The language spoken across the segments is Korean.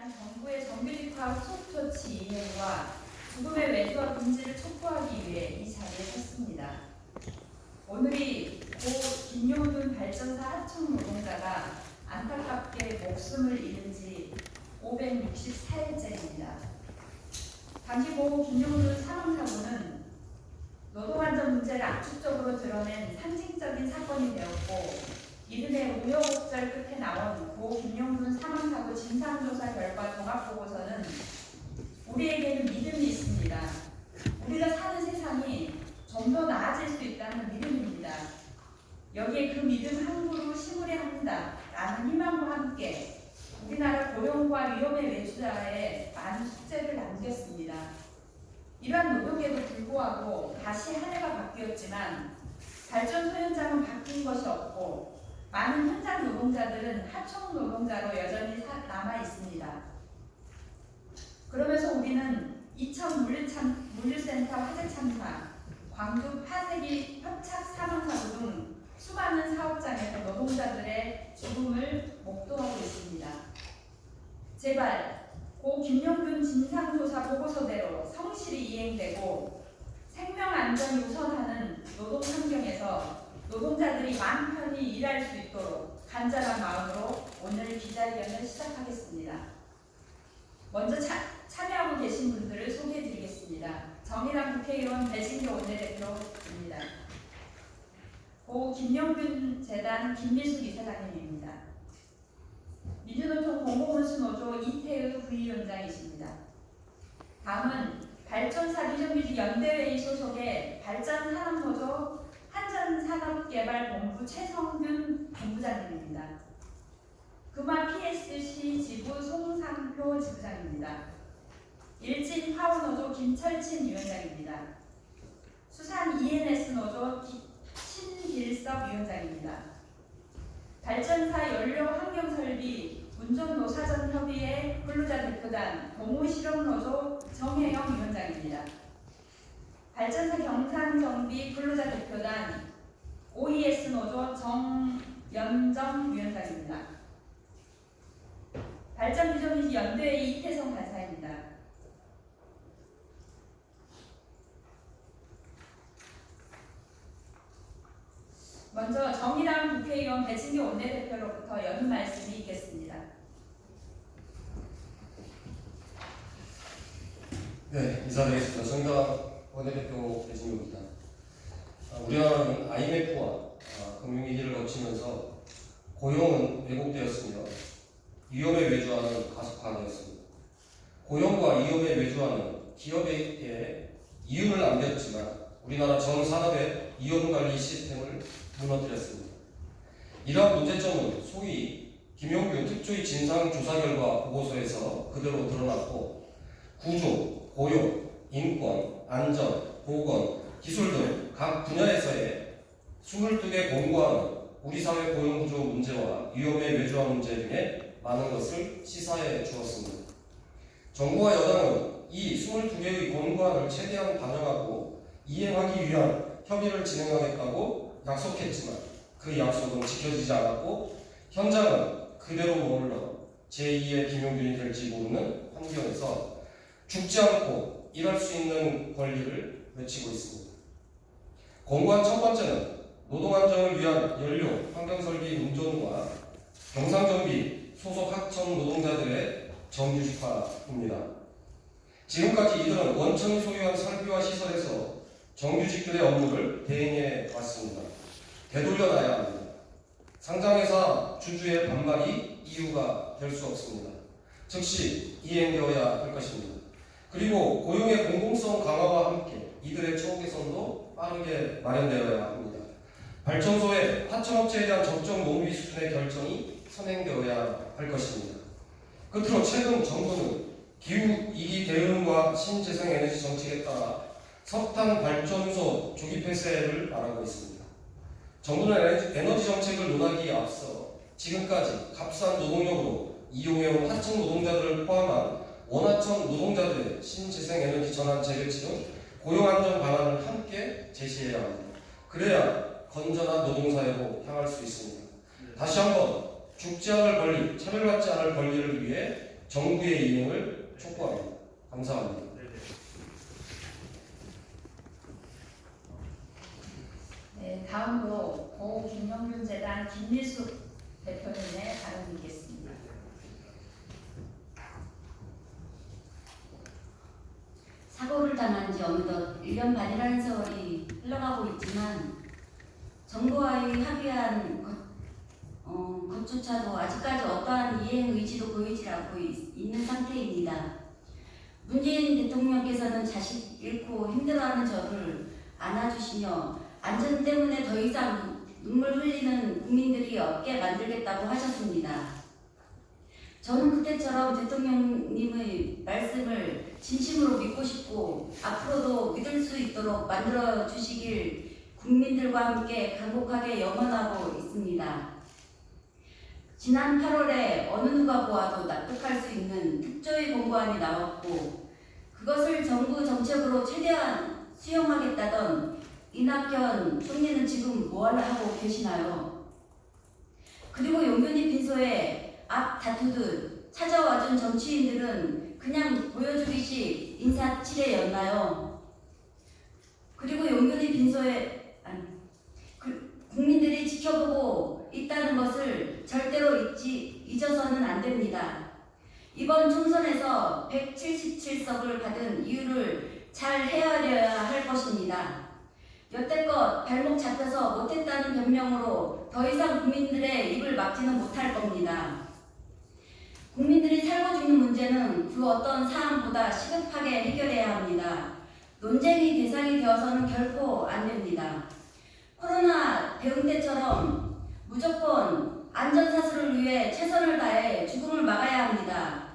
대한 정부의 정규직화 후속 조치 이행과 죽음의 외주화 금지를 촉구하기 위해 이 자리에 섰습니다. 오늘이 고 김용균 발전사 하청 노동자가 안타깝게 목숨을 잃은 지 564일째입니다. 당시 고 김용균 사망사고는 노동안전 문제를 압축적으로 드러낸 상징적인 사건이 되었고, 이듬해 우여곡절 끝에 나온 고 김용균 사망사고 진상조사 결과 종합보고서는 우리에게는 믿음이 있습니다. 우리가 사는 세상이 좀 더 나아질 수 있다는 믿음입니다. 여기에 그 믿음 함부로 심으려 합니다. 라는 희망과 함께 우리나라 고용과 위험의 외주자에 많은 숙제를 남겼습니다. 이러한 노동에도 불구하고 다시 한 해가 바뀌었지만 발전소 현장은 바뀐 것이 없고 많은 현장 노동자들은 하청 노동자로 여전히 남아 있습니다. 그러면서 우리는 이천 물류센터 화재 참사, 광주 파쇄기 협착 사망사고 등 수많은 사업장에서 노동자들의 죽음을 목도하고 있습니다. 제발 고 김용균 진상조사 보고서대로 성실히 이행되고 생명 안전이 우선하는 노동 환경에서 노동자들이 마음 편히 일할 수 있도록 간절한 마음으로 오늘 기자회견을 시작하겠습니다. 먼저 참여하고 계신 분들을 소개해드리겠습니다. 정의당 국회의원 배진교 원내대표입니다. 고 김용균 재단 김미숙 이사장님입니다. 민주노총 공공운수노조 이태의 부위원장이십니다. 다음은 발전사 비정규직 연대회의 소속의 발전산업노조 한전산업개발본부 최성균 본부장님입니다. 금화 PSC 지부 송상표 지부장입니다. 일진 파워노조 김철친 위원장입니다. 수산 ENS노조 신길섭 위원장입니다. 발전사 연료환경설비 운전노사전협의회 근로자 대표단 동호실업노조 정혜영 위원장입니다. 발전사 경상정비 근로자 대표단 OES노조 정연정 위원장입니다. 발전비정규직 연대회 이태성 간사입니다. 먼저 정의당 국회의원 배진교 원내대표로부터 여는 말씀이 있겠습니다. 네, 인사드리겠습니다. 정의당 원내대표 배진교입니다. 우리나라는 IMF와 금융위기를 거치면서 고용은 왜곡되었으며 위험의 외주화는 가속화되었습니다. 고용과 위험의 외주화는 기업에 이윤을 남겼지만 우리나라 전 산업의 이윤관리 시스템을 무너뜨렸습니다. 이러한 문제점은 소위 김용균 특조위 진상조사 결과 보고서에서 그대로 드러났고 구조, 고용, 인권, 안전, 보건, 기술 등 각 분야에서의 22개 공고안은 우리 사회 고용구조 문제와 위험의 외주화 문제 등의 많은 것을 시사해 주었습니다. 정부와 여당은 이 22개의 권고안을 최대한 반영하고 이행하기 위한 협의를 진행하겠다고 약속했지만 그 약속은 지켜지지 않았고 현장은 그대로 머물러 제2의 김용균이 될지 모르는 환경에서 죽지 않고 일할 수 있는 권리를 외치고 있습니다. 권고안 첫 번째는 노동안전을 위한 연료, 환경설비 운전과 경상정비 소속 하청 노동자들의 정규직화입니다. 지금까지 이들은 원청이 소유한 설비와 시설에서 정규직들의 업무를 대행해 왔습니다. 되돌려놔야 합니다. 상장회사 주주의 반발이 이유가 될 수 없습니다. 즉시 이행되어야 할 것입니다. 그리고 고용의 공공성 강화와 함께 이들의 처우 개선도 빠르게 마련되어야 합니다. 발전소의 하청업체에 대한 적정 노무비 수준의 결정이 선행되어야 할 것입니다. 끝으로 최근 정부는 기후위기 대응과 신재생에너지 정책에 따라 석탄 발전소 조기 폐쇄를 말하고 있습니다. 정부는 에너지 정책을 논하기에 앞서 지금까지 값싼 노동력으로 이용해온 하청 노동자들을 포함한 원하청 노동자들의 신재생에너지 전환 재배치 등 고용안전 방안을 함께 제시해야 합니다. 그래야 건전한 노동사회로 향할 수 있습니다. 다시 한번 죽지 않을 권리, 차별받지 않을 권리를 위해 정부의 이행을 촉구합니다. 감사합니다. 네, 다음으로 고 김영균 재단 김미숙 대표님의 발언이겠습니다. 사고를 당한 지 어느덧 1년 반이라는 세월이 흘러가고 있지만 정부와의 합의한 것조차도 아직까지 어떠한 이행 의지도 보이지 않고 있는 상태입니다. 문재인 대통령께서는 자식 잃고 힘들어하는 저를 안아주시며 안전 때문에 더 이상 눈물 흘리는 국민들이 없게 만들겠다고 하셨습니다. 저는 그때처럼 대통령님의 말씀을 진심으로 믿고 싶고 앞으로도 믿을 수 있도록 만들어 주시길 국민들과 함께 간곡하게 염원하고 있습니다. 지난 8월에 어느 누가 보아도 납득할 수 있는 특조위 공고안이 나왔고 그것을 정부 정책으로 최대한 수용하겠다던 이낙연 총리는 지금 뭘 하고 계시나요? 그리고 용균이 빈소에 앞 다투듯 찾아와준 정치인들은 그냥 보여주기식 인사치레였나요? 그리고 용균이 빈소에 국민들이 지켜보고 있다는 것을 절대로 잊어서는 안 됩니다. 이번 총선에서 177석을 받은 이유를 잘 헤아려야 할 것입니다. 여태껏 발목 잡혀서 못했다는 변명으로 더 이상 국민들의 입을 막지는 못할 겁니다. 국민들이 살고 죽는 문제는 그 어떤 사안보다 시급하게 해결해야 합니다. 논쟁이 대상이 되어서는 결코 안 됩니다. 코로나 대응 때처럼 무조건 안전사수를 위해 최선을 다해 죽음을 막아야 합니다.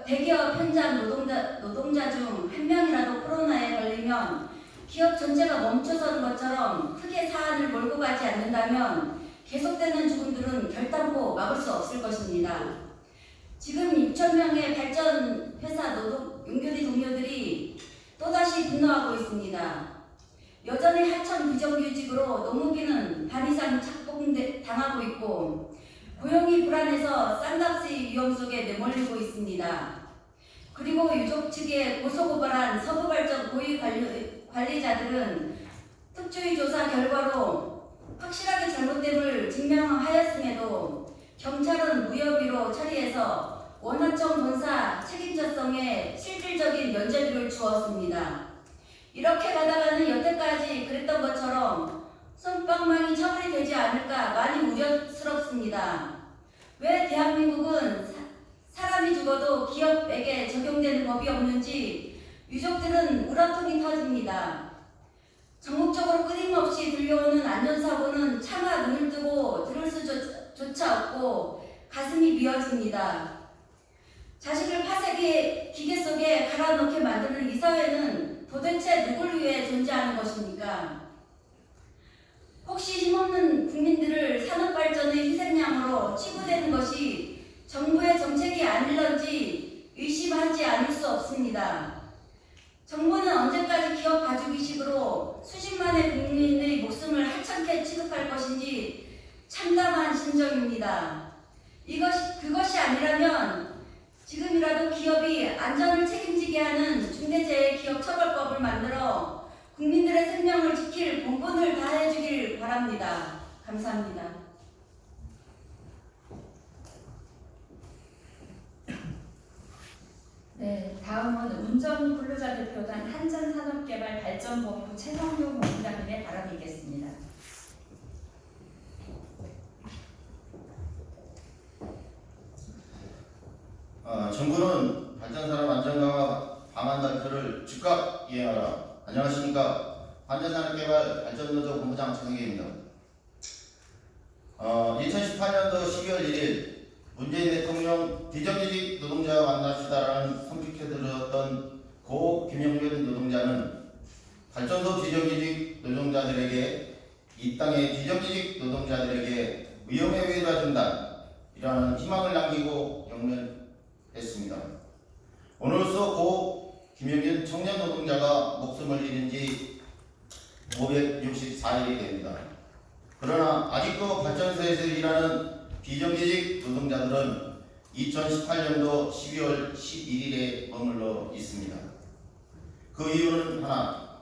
대기업 현장 노동자 중 한 명이라도 코로나에 걸리면 기업 전체가 멈춰서는 것처럼 크게 사안을 몰고 가지 않는다면 계속되는 죽음들은 결단코 막을 수 없을 것입니다. 지금 6,000명의 발전 회사 용균이 동료들이 또다시 분노하고 있습니다. 여전히 하청 비정규직으로 노무비는 반 이상 착봉당하고 있고 고용이 불안해서 쌍각시 위험 속에 내몰리고 있습니다. 그리고 유족 측에 고소고발한 서부발전 고위 관리자들은 특조위 조사 결과로 확실하게 잘못됨을 증명하였음에도 경찰은 무혐의로 처리해서 원하청 본사 책임자성에 실질적인 면죄부를 주었습니다. 이렇게 가다가는 여태까지 그랬던 것처럼 솜방망이 처벌이 되지 않을까 많이 우려스럽습니다. 왜 대한민국은 사람이 죽어도 기업에게 적용되는 법이 없는지 유족들은 우라통이 터집니다. 전국적으로 끊임없이 들려오는 안전사고는 차마 눈을 뜨고 들을 수조차 없고 가슴이 미어집니다. 자식을 파쇄기 기계 속에 갈아넣게 만드는 이 사회는 도대체 누굴 위해 존재하는 것입니까? 혹시 힘없는 국민들을 산업발전의 희생양으로 치부되는 것이 정부의 정책이 아닐런지 의심하지 않을 수 없습니다. 정부는 언제까지 기업 가주기식으로 수십만의 국민의 목숨을 하찮게 취급할 것인지 참담한 심정입니다. 그것이 아니라면 지금이라도 기업이 안전을 책임지게 하는 중대재해기업처벌법을 만들어 국민들의 생명을 지킬 본분을 다해주길 바랍니다. 감사합니다. 네, 다음은 운전근로자 대표단 한전산업개발발전본부 최성규 본부장님의 발언이겠습니다. 정부는 발전산업 안전강화 방안 발표를 즉각 이행하라. 안녕하십니까. 한전산업개발발전노조 본부장 최성규입니다. 2018년도 12월 1일 문재인 대통령 비정규직 노동자와 만납시다라는 성직해 들었던 고 김영균 노동자는 발전소 비정규직 노동자들에게 이 땅의 비정규직 노동자들에게 위험에 위로해준다이라는 희망을 남기고 영면했습니다. 오늘로써 고 김영균 청년 노동자가 목숨을 잃은 지 564일이 됩니다. 그러나 아직도 발전소에서 일하는 비정규직 노동자들은 2018년도 12월 11일에 머물러 있습니다. 그 이유는 하나,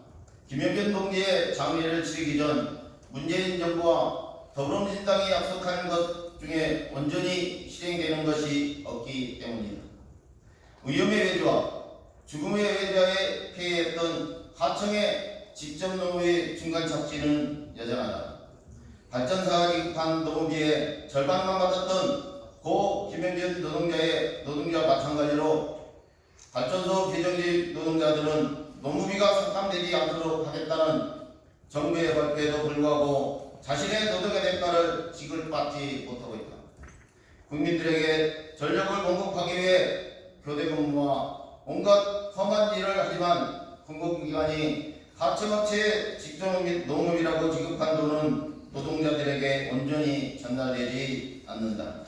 김영균 동지의 장례를 치르기 전 문재인 정부와 더불어민주당이 약속한 것 중에 온전히 실행되는 것이 없기 때문입니다. 위험의 외주와 죽음의 외자에 폐해했던 하청의 직접 노무의 중간 착지는 여전하다. 발전사가 기급한 노무비의 절반만 받았던 고 김영균 노동자 마찬가지로 발전소 개정직 노동자들은 노무비가 삭감되지 않도록 하겠다는 정부의 발표에도 불구하고 자신의 노동의 대가를 지급받지 못하고 있다. 국민들에게 전력을 공급하기 위해 교대 근무와 온갖 험한 일을 하지만 공급기관이 하청업체의 직접 노무비라고 지급한 돈은 노동자들에게 온전히 전달되지 않는다.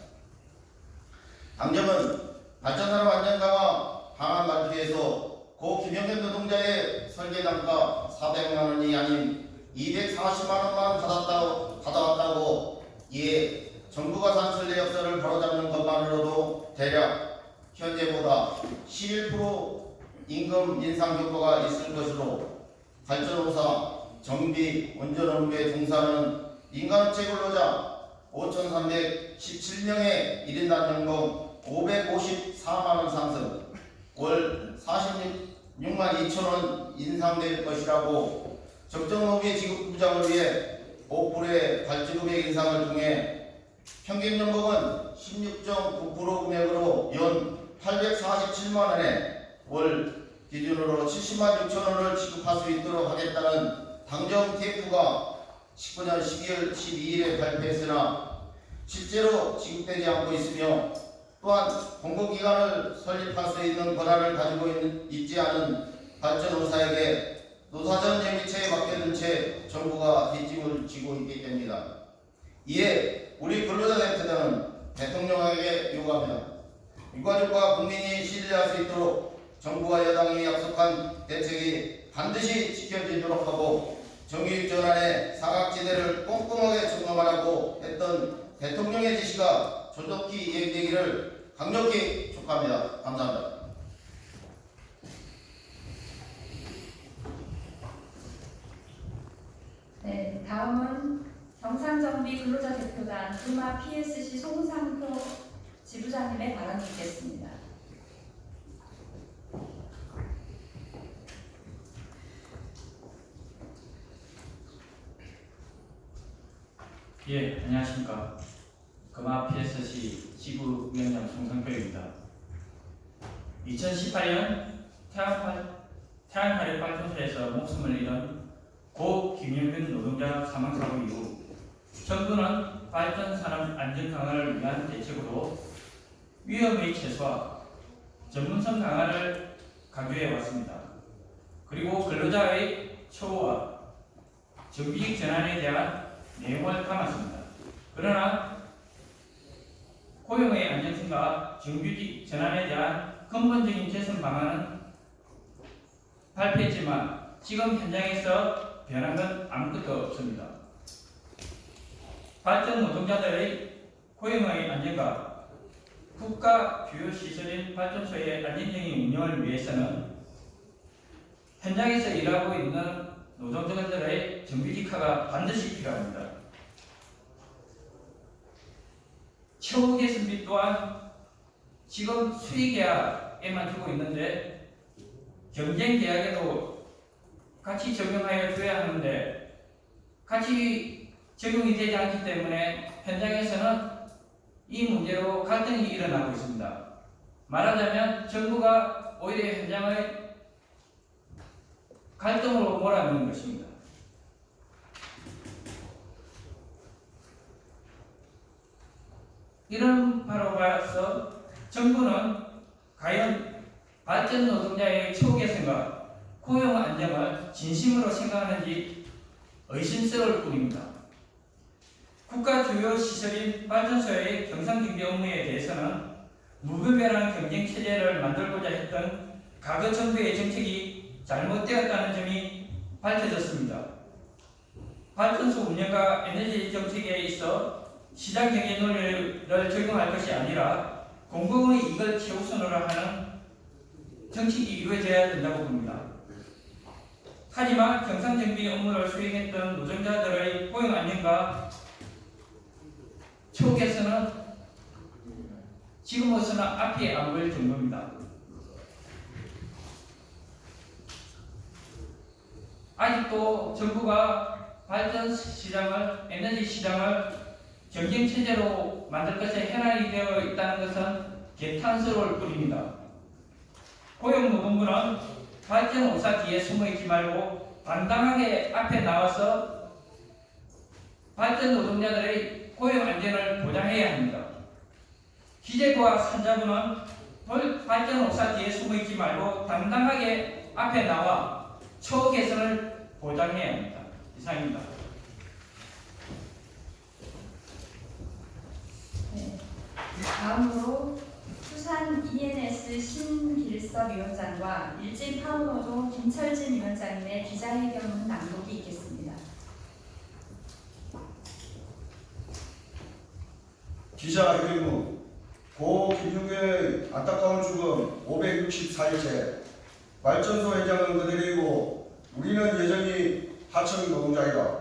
당정은 발전산업 안전과와 방안 발표에서 고 김영균 노동자의 설계단가 400만 원이 아닌 240만 원만 받아왔다고 이에 정부가 산설의 역사를 바로잡는 것만으로도 대략 현재보다 11% 임금 인상 효과가 있을 것으로 발전호사, 정비, 운전 업무에 종사하는 민간업체 근로자 5,317명의 1인당 연봉 554만원 상승, 월 46만 2천원 인상될 것이라고 적정노무비 지급 부장을 위해 5%의 발주금액 인상을 통해 평균 연봉은 16.9% 금액으로 연 847만원에 월 기준으로 70만 6천원을 지급할 수 있도록 하겠다는 당정 TF가 19년 12월 12일에 발표했으나 실제로 지급되지 않고 있으며 또한 공급기관을 설립할 수 있는 권한을 가지고 있지 않은 발전호사에게 노사전 정비체에 맡겨둔 채 정부가 뒷짐을 지고 있기 때문이다. 이에 우리 근로자 대표단은 대통령에게 요구합니다. 유가족과 국민이 신뢰할 수 있도록 정부와 여당이 약속한 대책이 반드시 지켜지도록 하고 정규직 전환의 사각지대를 꼼꼼하게 점검하라고 했던 대통령의 지시가 조속히 이행되기를 강력히 촉구합니다. 감사합니다. 네, 다음은 경상정비 근로자 대표단 금화 PSC 송상표 지부장님의 발언이 있겠습니다. 예, 안녕하십니까. 금화 PSC 지부위원장 송상표입니다. 2018년 태안화력발전소에서 목숨을 잃은 고 김영균 노동자 사망사고 이후 정부는 발전산업 안전 강화를 위한 대책으로 위험의 최소화, 전문성 강화를 강조해 왔습니다. 그리고 근로자의 처우와 정규직 전환에 대한 내용을 담았습니다. 그러나 고용의 안정성과 정규직 전환에 대한 근본적인 개선 방안은 발표했지만 지금 현장에서 변한 건 아무것도 없습니다. 발전 노동자들의 고용의 안정과 국가 주요 시설인 발전소의 안정적인 운영을 위해서는 현장에서 일하고 있는 노동자들의 정규직화가 반드시 필요합니다. 처우 개선비 또한 지금 수의계약에만 두고 있는데 경쟁계약에도 같이 적용하여 줘야 하는데 같이 적용이 되지 않기 때문에 현장에서는 이 문제로 갈등이 일어나고 있습니다. 말하자면 정부가 오히려 현장을 갈등으로 몰아넣는 것입니다. 이런 바로 봐서 정부는 과연 발전 노동자의 처우 개선과 고용 안정을 진심으로 생각하는지 의심스러울 뿐입니다. 국가 주요 시설인 발전소의 경상경비 업무에 대해서는 무분별한 경쟁 체제를 만들고자 했던 과거 정부의 정책이 잘못되었다는 점이 밝혀졌습니다. 발전소 운영과 에너지 정책에 있어 시장 경제 논리를 적용할 것이 아니라 공공의 이익을 최우선으로 하는 정책이 이루어져야 된다고 봅니다. 하지만 경상정비 업무를 수행했던 노동자들의 고용 안정과 처우 개선은 지금으로서는 앞이 안 보일 정도입니다. 아직도 정부가 발전 시장을, 에너지 시장을 경쟁 체제로 만들 것에 현안이 되어 있다는 것은 개탄스러울 뿐입니다. 고용노동부는 발전 오사 뒤에 숨어있지 말고 당당하게 앞에 나와서 발전 노동자들의 고용 안전을 보장해야 합니다. 기재부와 산자부는 발전 오사 뒤에 숨어있지 말고 당당하게 앞에 나와 처우 개선을 보장해야 합니다. 이상입니다. 네. 다음으로 수산 ENS 신길섭 위원장과 일진 파워노조 김철진 위원장님의 기자회견문 낭독이 있겠습니다. 기자회견문 고 김용규의 안타까운 죽음 564일째 발전소 현장은 그대로이고 우리는 여전히 하청 노동자이다.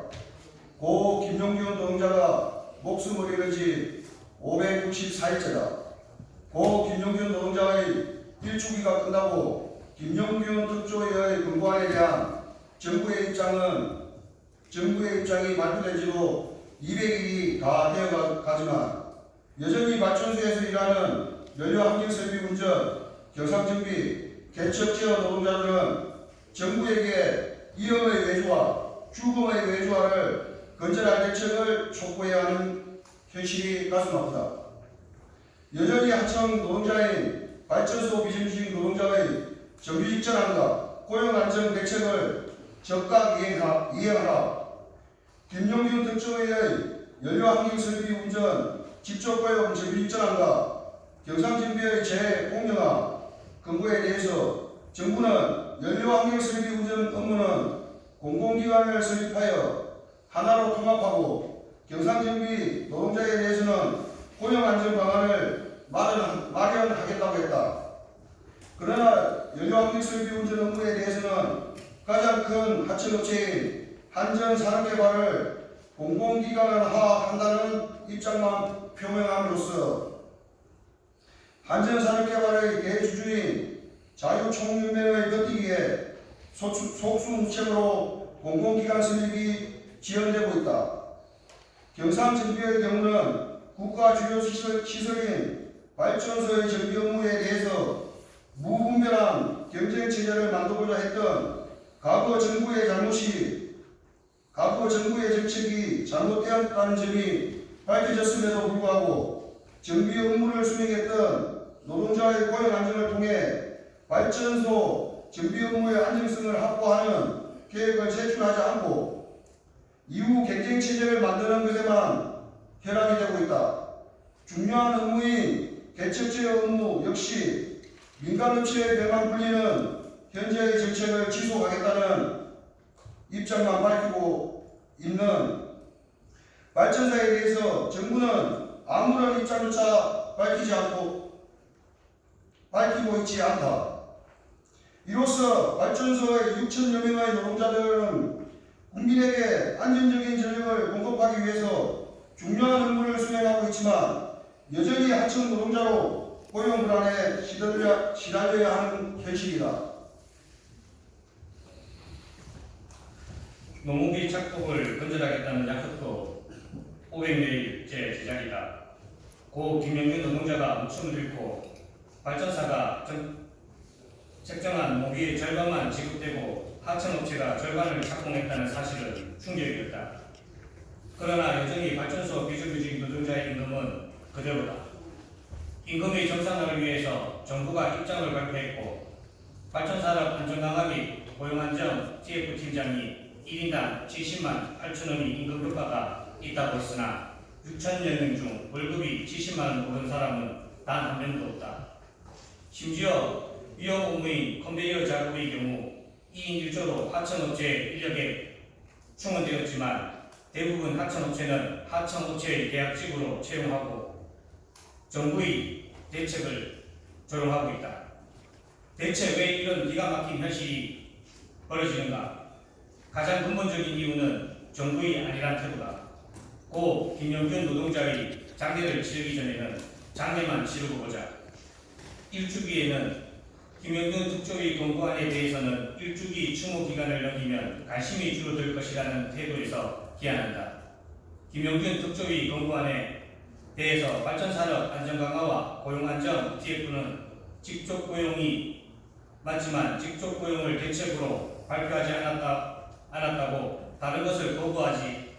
고 김용규 노동자가 목숨을 잃은 지 564일째다. 고 김용규 노동자의 일주기가 끝나고 김용규 특조위의 권고안에 대한 정부의 입장이 발표된 지도 200일이 다 되어가지만 여전히 발전소에서 일하는 연료환경설비 운전, 경상정비, 개척지원 노동자들은 정부에게 위험의 외주화, 죽음의 외주화를 건전한 대책을 촉구해야 하는 현실이 가슴 아프다. 여전히 하청 노동자인 발전소 비정규직 노동자의 정규직 전환과 고용안정 대책을 적극 이행하라. 김용균 특조위의 연료환경설비 운전 직접고용 정규직 전환과 경상정비의 재공영화 근거에 대해서 정부는 연료환경설비 운전 업무는 공공기관을 설립하여 하나로 통합하고 경상정비 노동자에 대해서는 고용안전 방안을 마련하겠다고 했다. 그러나 연료환경설비 운전 업무에 대해서는 가장 큰 하청업체인 한전산업개발을 공공기관화한다는 입장만 표명함으로써 한전산업개발의 대주주인 자유총연맹의 걷기에 속수무책으로 공공기관 설립이 지연되고 있다. 경상정비의 경우는 국가 주요 시설인 발전소의 정비 업무에 대해서 무분별한 경쟁 체제를 만들고자 했던 과거 정부의 정책이 잘못되었다는 점이 밝혀졌음에도 불구하고 정비 업무를 수행했던 노동자의 고용 안정을 통해 발전소 정비 업무의 안정성을 확보하는 계획을 제출하지 않고 이후 경쟁 체제를 만드는 것에만 혈안이 되고 있다. 중요한 업무인 개척제 업무 역시 민간업체에 배만 불리는 현재의 정책을 지속하겠다는 입장만 밝히고 있는 발전사에 대해서 정부는 아무런 입장조차 밝히고 있지 않다. 이로써 발전소의 6천여 명의 노동자들은 국민에게 안정적인 전력을 공급하기 위해서 중요한 업무를 수행하고 있지만 여전히 하청 노동자로 고용 불안에 시달려야 하는 현실이다. 노무비 착복을 건절하겠다는 약속도 500여일째 제작이다. 고 김영균 노동자가 목숨을 잃고 발전사가 책정한 모비의 절반만 지급되고 하청업체가 절반을 착공했다는 사실은 충격이었다. 그러나 여전히 발전소 비정규직 노동자의 임금은 그대로다. 임금의 정상화를 위해서 정부가 입장을 발표했고 발전산업 안전강화및 고용안정 TF팀장이 1인당 70만 8천 원의 임금 효과가 있다고 했으나 6천여 명 중 월급이 70만 원 오른 사람은 단 한 명도 없다. 심지어 위험 업무인 컨베이어 작업의 경우 2인 1조로 하청업체 인력에 충원되었지만 대부분 하청업체는 하청업체의 계약직으로 채용하고 정부의 대책을 조롱하고 있다. 대체 왜 이런 기가 막힌 현실이 벌어지는가? 가장 근본적인 이유는 정부의 안일한 태도다. 고 김영균 노동자의 장례를 치르기 전에는 장례만 치르고 보자. 일주기에는 김영균 특조위 권고안에 대해서는 일주기 추모 기간을 넘기면 관심이 줄어들 것이라는 태도에서 기한한다. 김영균 특조위 권고안에 대해서 발전산업 안전강화와 고용안정 TF는 직접 고용이 맞지만 직접 고용을 대책으로 발표하지 않았다고 다른 것을 거부하지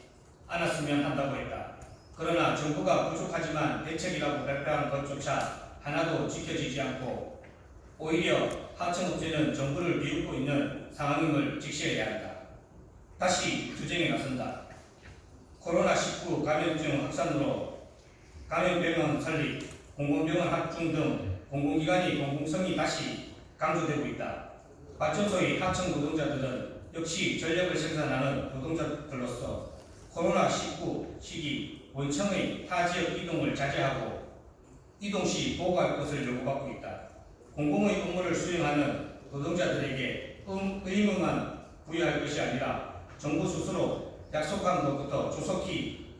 않았으면 한다고 했다. 그러나 정부가 부족하지만 대책이라고 발표한 것조차 하나도 지켜지지 않고 오히려 하청업체는 정부를 비웃고 있는 상황임을 직시해야 한다. 다시 투쟁에 나선다. 코로나19 감염증 확산으로 감염병원 설립, 공공병원 확충 등 공공기관의 공공성이 다시 강조되고 있다. 발전소의 하청 노동자들은 역시 전력을 생산하는 노동자들로서 코로나19 시기 원청의 타 지역 이동을 자제하고 이동 시 보고할 것을 요구받고 있다. 공공의 업무를 수행하는 노동자들에게 의무만 부여할 것이 아니라 정부 스스로 약속한 것부터 조속히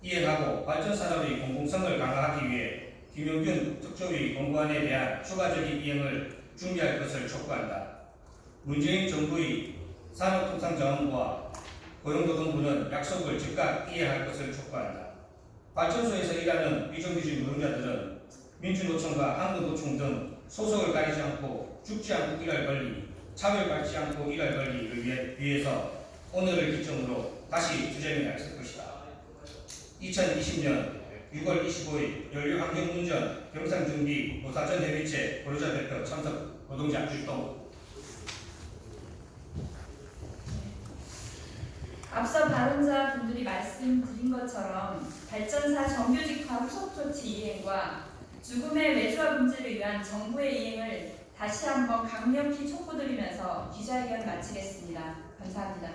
이행하고 발전산업의 공공성을 강화하기 위해 김영균 특조위 권고안에 대한 추가적인 이행을 준비할 것을 촉구한다. 문재인 정부의 산업통상자원부와 고용노동부는 약속을 즉각 이행할 것을 촉구한다. 발전소에서 일하는 비정규직 노동자들은 민주노총과 한국노총 등 소속을 가리지 않고 죽지 않고 일할 권리, 차별받지 않고 일할 권리를 위해서 오늘을 기점으로 다시 투쟁에 나설 것이다. 2020년 6월 25일 연료환경운전 경상중비 노사전 대비체 보루자 대표 참석 노동자 출동. 앞서 발언자 분들이 말씀드린 것처럼 발전사 정규직화 후속 조치 이행과 죽음의 외주화 문제를 위한 정부의 이행을 다시 한번 강력히 촉구드리면서 기자회견 마치겠습니다. 감사합니다.